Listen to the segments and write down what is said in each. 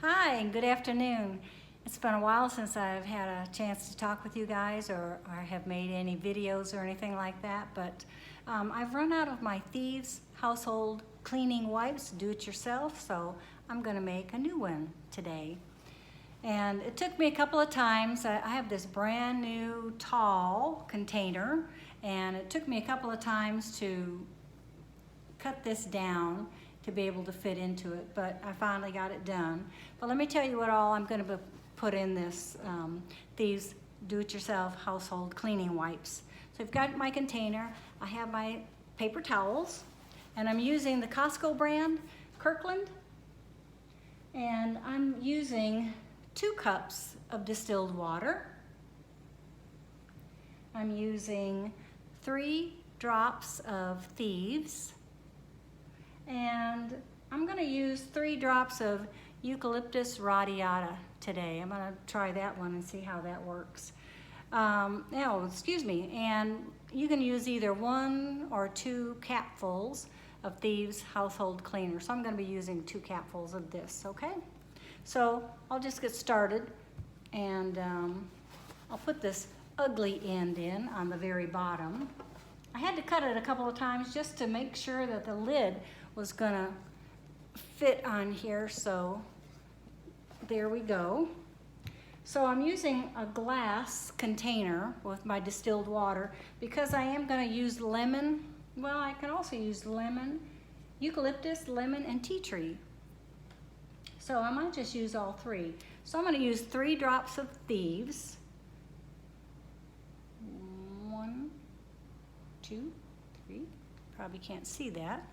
Hi, and good afternoon. It's been a while since I've had a chance to talk with you guys or have made any videos or anything like that, but I've run out of my Thieves Household Cleaning wipes, do-it-yourself, so I'm gonna make a new one today. And it took me a couple of times. I have this brand new tall container, and it took me a couple of times to cut this down to be able to fit into it, but I finally got it done. But let me tell you what all I'm going to put in this Thieves do-it-yourself household cleaning wipes. So I've got my container, I have my paper towels, and I'm using the Costco brand, Kirkland, and I'm using 2 cups of distilled water. I'm using 3 drops of Thieves, and I'm going to use 3 drops of Eucalyptus radiata today. I'm going to try that one and see how that works. Excuse me. And you can use either 1 or 2 capfuls of Thieves Household Cleaner. So I'm going to be using 2 capfuls of this, okay? So I'll just get started, and I'll put this ugly end in on the very bottom. I had to cut it a couple of times just to make sure that the lid was gonna fit on here, so there we go. So I'm using a glass container with my distilled water because I am gonna use lemon. Well, I can also use lemon, eucalyptus, lemon, and tea tree. So I might just use all 3. So I'm gonna use 3 drops of Thieves. 1, 2, 3. Probably can't see that.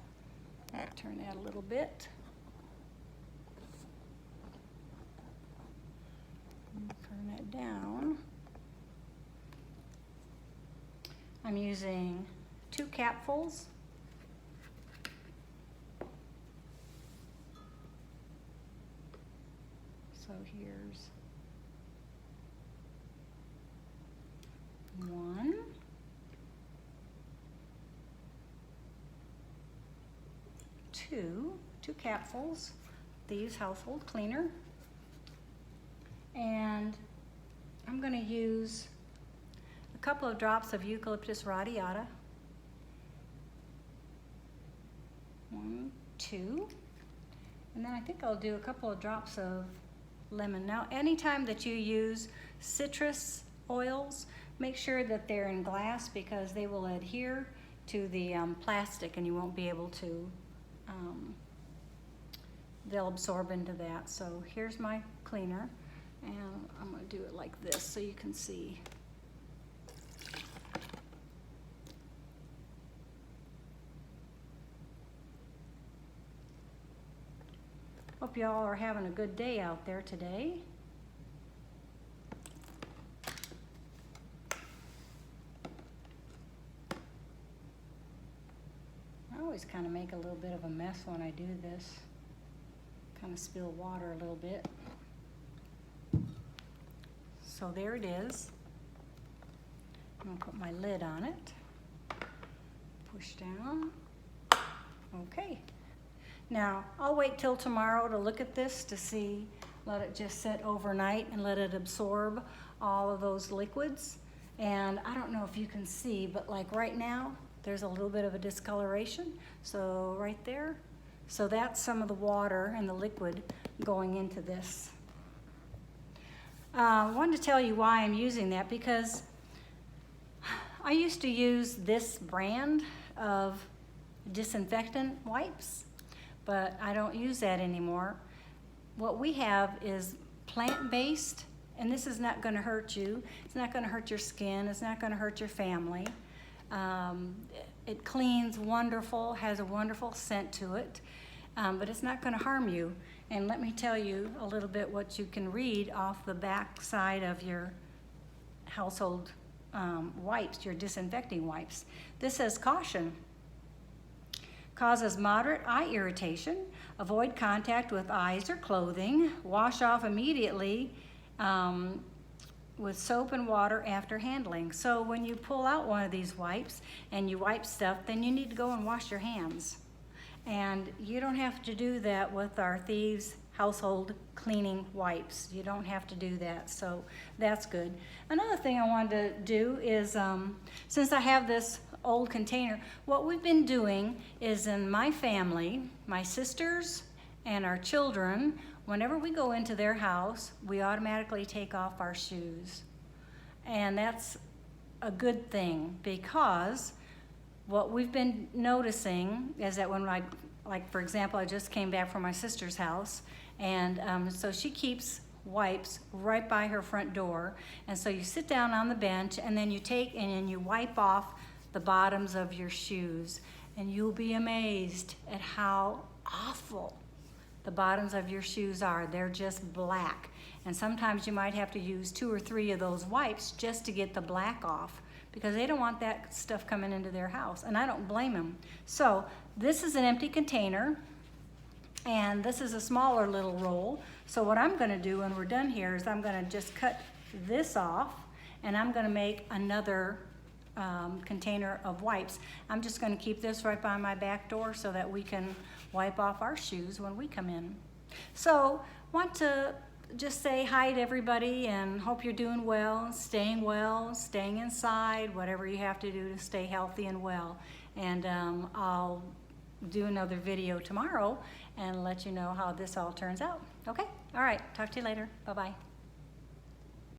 I'll turn that a little bit. Turn that down. I'm using 2 capfuls. So here's 1. 2 capfuls, Thieves Household Cleaner. And I'm going to use a couple of drops of Eucalyptus radiata. 1, 2. And then I think I'll do a couple of drops of lemon. Now, anytime that you use citrus oils, make sure that they're in glass because they will adhere to the plastic and you won't be able to they'll absorb into that. So here's my cleaner, and I'm going to do it like this so you can see. Hope y'all are having a good day out there today. I always kind of make a little bit of a mess when I do this. Kind of spill water a little bit. So there it is. I'm going to put my lid on it. Push down. Okay. Now, I'll wait till tomorrow to look at this to see, let it just sit overnight and let it absorb all of those liquids. And I don't know if you can see, but like right now, there's a little bit of a discoloration. So right there. So that's some of the water and the liquid going into this. I wanted to tell you why I'm using that because I used to use this brand of disinfectant wipes, but I don't use that anymore. What we have is plant-based, and this is not going to hurt you. It's not going to hurt your skin. It's not going to hurt your family. It cleans wonderful, has a wonderful scent to it, but it's not going to harm you. And let me tell you a little bit what you can read off the back side of your household wipes, your disinfecting wipes. This says, caution. Causes moderate eye irritation. Avoid contact with eyes or clothing. Wash off immediately with soap and water after handling. So when you pull out one of these wipes and you wipe stuff, then you need to go and wash your hands. And you don't have to do that with our Thieves household cleaning wipes. You don't have to do that, so that's good. Another thing I wanted to do is, since I have this old container, what we've been doing is in my family, my sisters and our children, whenever we go into their house, we automatically take off our shoes. And that's a good thing, because what we've been noticing is that when like for example, I just came back from my sister's house, and so she keeps wipes right by her front door, and so you sit down on the bench and then you take and you wipe off the bottoms of your shoes, and you'll be amazed at how awful the bottoms of your shoes are. They're just black, and sometimes you might have to use 2 or 3 of those wipes just to get the black off, because they don't want that stuff coming into their house, and I don't blame them. So this is an empty container, and this is a smaller little roll. So what I'm gonna do when we're done here is I'm gonna just cut this off, and I'm gonna make another container of wipes. I'm just gonna keep this right by my back door so that we can wipe off our shoes when we come in. So want to just say hi to everybody and hope you're doing well, staying inside, whatever you have to do to stay healthy and well. And I'll do another video tomorrow and let you know how this all turns out. Okay? All right. Talk to you later. Bye-bye.